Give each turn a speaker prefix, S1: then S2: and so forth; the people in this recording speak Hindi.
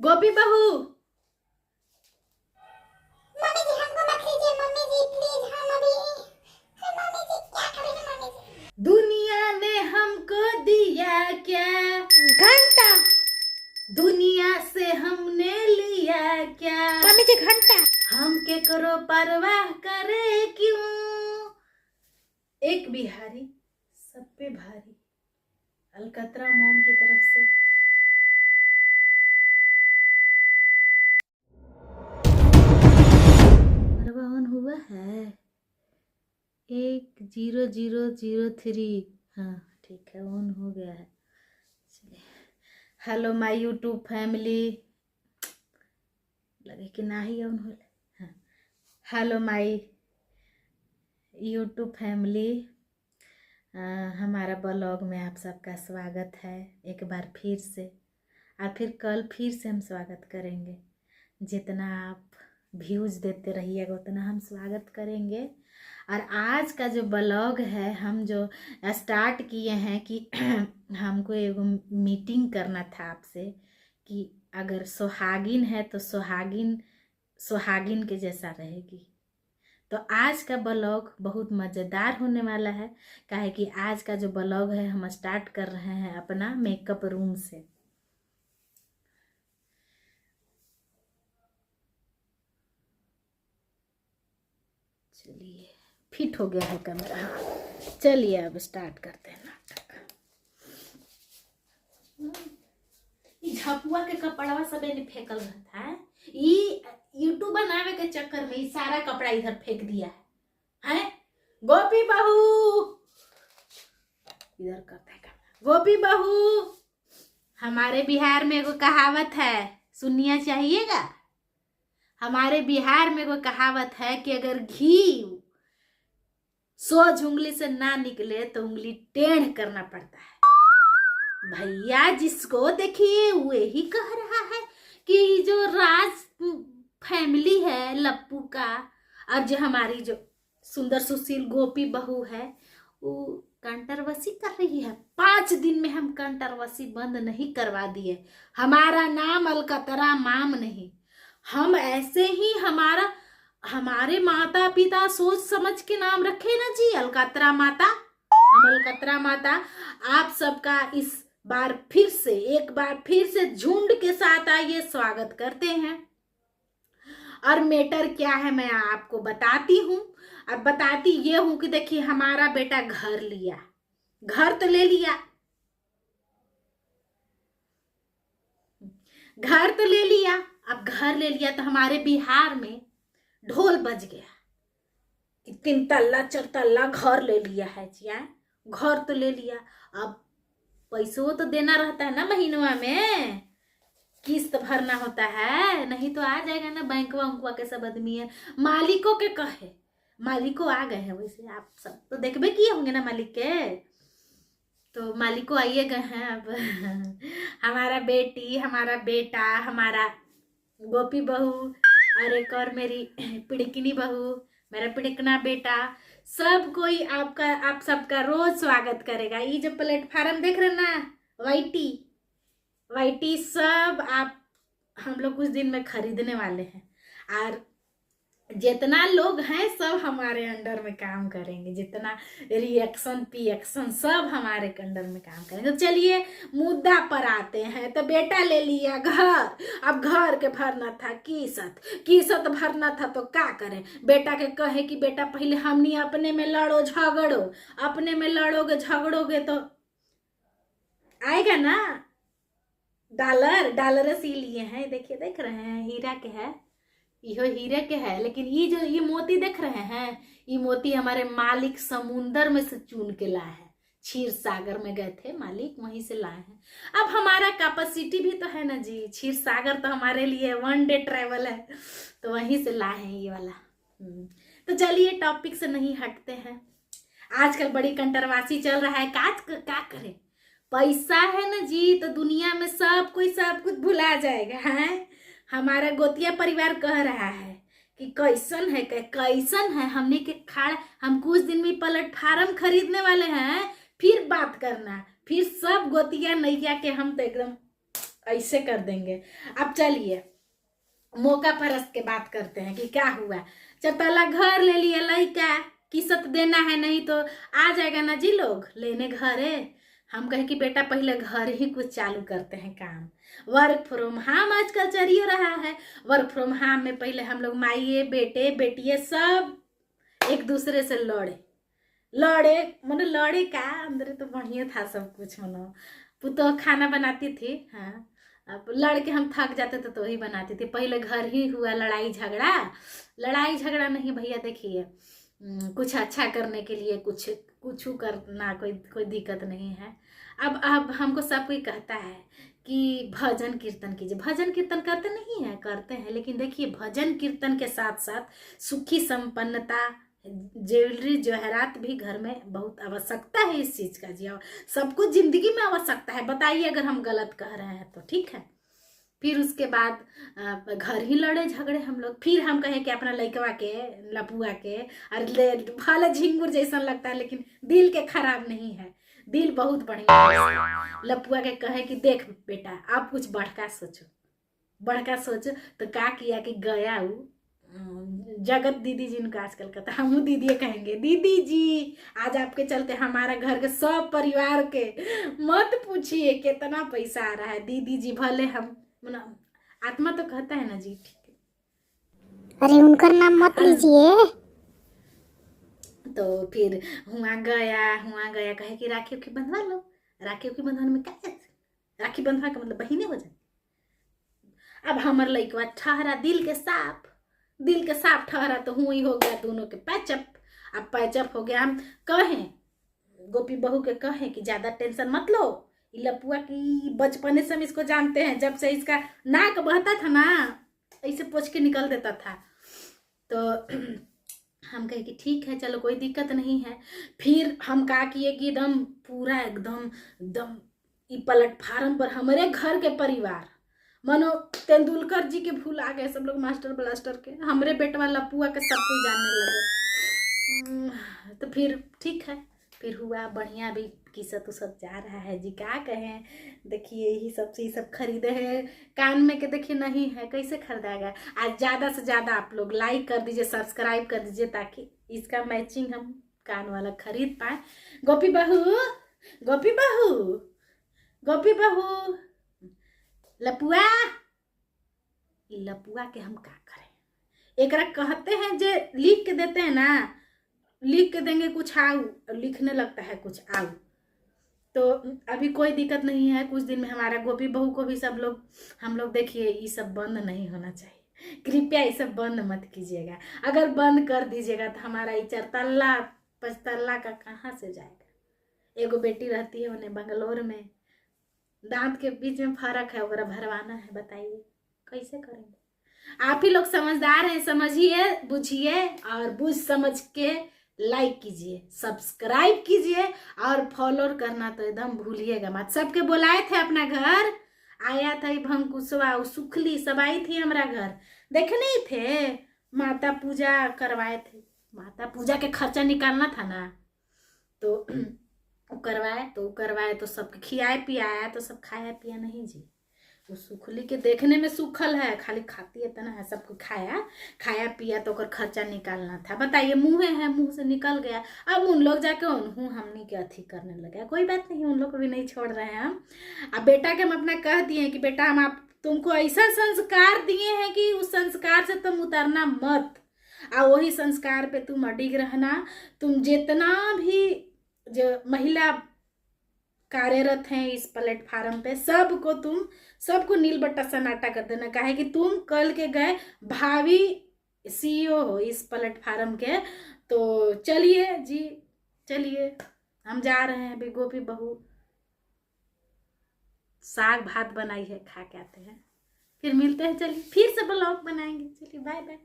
S1: गोपी बहू,
S2: मम्मी जी हमको मत लीजिए मम्मी जी प्लीज। हम अभी मम्मी जी क्या करें मम्मी जी।
S1: दुनिया ने हमको दिया क्या,
S2: घंटा।
S1: दुनिया से हमने लिया क्या,
S2: मम्मी जी घंटा।
S1: हम के करो परवाह करे क्यों, एक बिहारी सब पे भारी, अलकतरा मोम की तरफ से। परवाह ऑन हुआ है 10003। हाँ ठीक है, ऑन हो गया है। चलिए, हेलो माय यूट्यूब फैमिली, लगे कि ना ही ऑन हो। हाँ, हेलो माय यूट्यूब फैमिली, हमारा ब्लॉग में आप सबका स्वागत है एक बार फिर से। और फिर कल फिर से हम स्वागत करेंगे। जितना आप व्यूज़ देते रहिएगा उतना हम स्वागत करेंगे। और आज का जो ब्लॉग है, हम जो स्टार्ट किए हैं कि हमको एगो मीटिंग करना था आपसे कि अगर सुहागिन है तो सुहागिन सुहागिन के जैसा रहेगी। तो आज का ब्लॉग बहुत मज़ेदार होने वाला है, काहे कि आज का जो ब्लॉग है हम स्टार्ट कर रहे हैं अपना मेकअप रूम से। चलिए, फिट हो गया है कैमरा। चलिए अब स्टार्ट करते हैं नाटक। ई झपुआ के कपड़वा सब एने फेंकल रहता है। ई यूट्यूब बनावे के चक्कर में ई सारा कपड़ा इधर फेंक दिया है। गोपी बहू, इधर करता है कैमरा। गोपी बहू, हमारे बिहार में एगो कहावत है, सुनिए चाहिएगा। हमारे बिहार में एगो कहावत है कि अगर घी सोझ उंगली से ना निकले तो उंगली टेढ़ करना पड़ता है। भैया जिसको देखिए वो ही कह रहा है कि जो राज फैमिली है लप्पू का, और जो हमारी जो सुंदर सुशील गोपी बहू है वो कंट्रोवर्सी कर रही है। 5 दिन में हम कंट्रोवर्सी बंद नहीं करवा दिए। हमारा नाम अलकतरा माम नहीं, हम ऐसे ही हमारे माता पिता सोच समझ के नाम रखे ना जी, अलकतरा माता। हम अलकतरा माता आप सबका इस बार फिर से एक बार फिर से झुंड के साथ आइए स्वागत करते हैं। और मैटर क्या है मैं आपको बताती हूँ। अब बताती ये हूँ कि देखिए हमारा बेटा घर लिया, घर तो ले लिया, घर तो ले लिया। अब घर ले लिया तो हमारे बिहार में ढोल बज गया कि 3 तल्ला 4 तल्ला घर ले लिया है जी। घर तो ले लिया, अब पैसों तो देना रहता है ना, महीनवा में किस्त भरना होता है, नहीं तो आ जाएगा ना बैंकवा उंकवा के सब आदमी है। मालिकों के कहे, मालिकों आ गए हैं, वैसे आप सब तो देखबे किए होंगे ना मालिक के, तो मालिकों आइए गए हैं। अब हमारा बेटी, हमारा बेटा, हमारा गोपी बहू और एक और मेरी पिड़किनी बहू, मेरा पिड़कना बेटा, सब कोई आपका आप सबका रोज स्वागत करेगा। ये जो प्लेटफार्म देख रहे ना, वाईटी वाईटी सब आप हम लोग कुछ दिन में खरीदने वाले हैं। और जितना लोग हैं सब हमारे अंडर में काम करेंगे, जितना रिएक्शन पिएक्शन सब हमारे अंडर में काम करेंगे। तो चलिए मुद्दा पर आते हैं। तो बेटा ले लिया घर, अब घर के भरना था किस्त भरना था, तो क्या करें। बेटा के कहे कि बेटा पहले हमनी अपने में लड़ो झगड़ो, अपने में लड़ोगे झगड़ोगे तो आएगा ना डॉलर सी लिए हैं, देखिए देख रहे हैं हीरा के है, यो हीरे के है। लेकिन ये जो ये मोती देख रहे हैं, ये मोती हमारे मालिक समुंदर में से चुन के लाए हैं। क्षीर सागर में गए थे मालिक, वहीं से लाए हैं। अब हमारा कैपेसिटी भी तो है ना जी, क्षीर सागर तो हमारे लिए 1 डे ट्रेवल है, तो वहीं से लाए हैं ये वाला। तो चलिए टॉपिक से नहीं हटते हैं। आजकल बड़ी कंट्रोवर्सी चल रहा है, क्या करें। पैसा है ना जी तो दुनिया में सब कोई सब कुछ भुला जाएगा है। हमारा गोतिया परिवार कह रहा है कि कैसन है हमने के खाड़, हम कुछ दिन में प्लेटफार्म खरीदने वाले हैं, फिर बात करना। फिर सब गोतिया नैया के हम तो एकदम ऐसे कर देंगे। अब चलिए मौका परस्त के बात करते हैं कि क्या हुआ। 4 तल्ला घर ले लिया, लड़का किस्त देना है, नहीं तो आ जाएगा ना जी लोग लेने घरे। हम कहे कि बेटा पहले घर ही कुछ चालू करते हैं काम। वर्क फ्रॉम होम आजकल चल रहा है। वर्क फ्रॉम होम में पहले हम लोग माइए बेटे बेटिए सब एक दूसरे से लड़े मनो लड़े का अंदर तो बढ़िया था सब कुछ। मनो पुतोह खाना बनाती थी, हाँ अब लड़के हम थक जाते थे तो ही बनाती थी। पहले घर ही हुआ लड़ाई झगड़ा नहीं भैया। देखिए कुछ अच्छा करने के लिए कुछ करना कोई दिक्कत नहीं है। अब हमको सब कोई कहता है कि भजन कीर्तन कीजिए। भजन कीर्तन करते नहीं है, करते हैं, लेकिन देखिए भजन कीर्तन के साथ साथ सुखी संपन्नता ज्वेलरी जवाहरात भी घर में बहुत आवश्यकता है इस चीज का जी। और सब कुछ जिंदगी में आवश्यकता है, बताइए अगर हम गलत कह रहे हैं तो ठीक है। फिर उसके बाद घर ही लड़े झगड़े हम लोग। फिर हम कहे कि अपना लइकवा के लपुआ के अरे भले झिंगुर जैसा लगता है लेकिन दिल के खराब नहीं है, दिल बहुत बढ़िया है। लपुआ के कहे कि देख बेटा आप कुछ बड़का सोचो। तो क्या किया कि गया जगत दीदी जी इनको आजकल कहता, हम दीदी कहेंगे दीदी जी आज आपके चलते हमारा घर के सब परिवार के मत पूछिए कितना पैसा आ रहा है। दीदी जी भले हम आत्मा तो कहता है ना जी, ठीक है।
S2: अरे उनका नाम मत लीजिए।
S1: तो फिर हुआ गया कहे कि राखी उखी बंधवा लो। राखी उखी बंधवाने में क्या है, राखी बंधवा का मतलब बहिने हो जाए। अब हमार लइकवा ठहरा दिल के साफ ठहरा तो हुई हो गया दोनों के पैचअप। अब पैचअप हो गया। हम कहें गोपी बहू के कहें कि ज्यादा टेंशन मत लो। लपुआ की बचपने से हम इसको जानते हैं, जब से इसका नाक बहता था ना ऐसे पोछ के निकल देता था। तो हम कहे कि ठीक है चलो कोई दिक्कत नहीं है। फिर हम कहा किए कि एकदम प्लेटफार्म पर हमारे घर के परिवार मनो तेंदुलकर जी के भूल आ गए सब लोग, मास्टर ब्लास्टर के हमरे बेटवा लपुआ के सब कोई जानने लगे। तो फिर ठीक है, फिर हुआ बढ़िया। भी किस्त सब जा रहा है जी, क्या कहें। देखिए यही सब चीज सब खरीदे हैं कान में के, देखिए नहीं है कैसे खरीदाएगा। आज ज्यादा से ज्यादा आप लोग लाइक कर दीजिए, सब्सक्राइब कर दीजिए ताकि इसका मैचिंग हम कान वाला खरीद पाए। गोपी बहू लपुआ के हम क्या करें। एकरा कहते हैं जे लिख के देते हैं ना, लिख के देंगे कुछ आऊ, लिखने लगता है कुछ आऊ। तो अभी कोई दिक्कत नहीं है, कुछ दिन में हमारा गोपी बहू को भी हम लोग देखिए ये सब बंद नहीं होना चाहिए। कृपया ये सब बंद मत कीजिएगा। अगर बंद कर दीजिएगा तो हमारा ये 4 तल्ला 5 तल्ला का कहाँ से जाएगा। एगो बेटी रहती है उन्हें बंगलोर में, दांत के बीच में फर्क है, वगैरह भरवाना है, बताइए कैसे करेंगे। आप ही लोग समझदार हैं, समझिए बुझिए और बुझ समझ के लाइक कीजिए, सब्सक्राइब कीजिए और फॉलो करना तो एकदम भूलिएगा मत। सबके बुलाए थे अपना घर, आया था भंकुशवा सुखली सब आई थी हमारा घर, देखने ही थे। माता पूजा करवाए थे, माता पूजा के खर्चा निकालना था ना, तो करवाए तो सबके खियाए पियाया, तो सब खाया पिया नहीं जी। वो सुखली के देखने में सुखल है, खाली खाती इतना है, सबको खाया पिया तो ओकर खर्चा निकालना था। बताइए मुँह है, मुँह से निकल गया। अब उन लोग जाके हमनी के अथी करने लगे। कोई बात नहीं, उन लोग को भी नहीं छोड़ रहे हैं हम। अब बेटा के हम अपना कह दिए हैं कि बेटा हम तुमको ऐसा संस्कार दिए हैं कि उस संस्कार से तुम उतरना मत, और वही संस्कार पे तुम अडिग रहना। तुम जितना भी जो महिला कार्यरत हैं इस प्लेटफार्म पे सबको नील बट्टा सन्नाटा कर देना। काहे कि तुम कल के गए भावी CEO हो इस प्लेटफार्म के। तो चलिए जी, चलिए हम जा रहे हैं। अभी गोपी बहू साग भात बनाई है, खा के आते हैं, फिर मिलते हैं। चलिए फिर से ब्लॉग बनाएंगे। चलिए बाय बाय।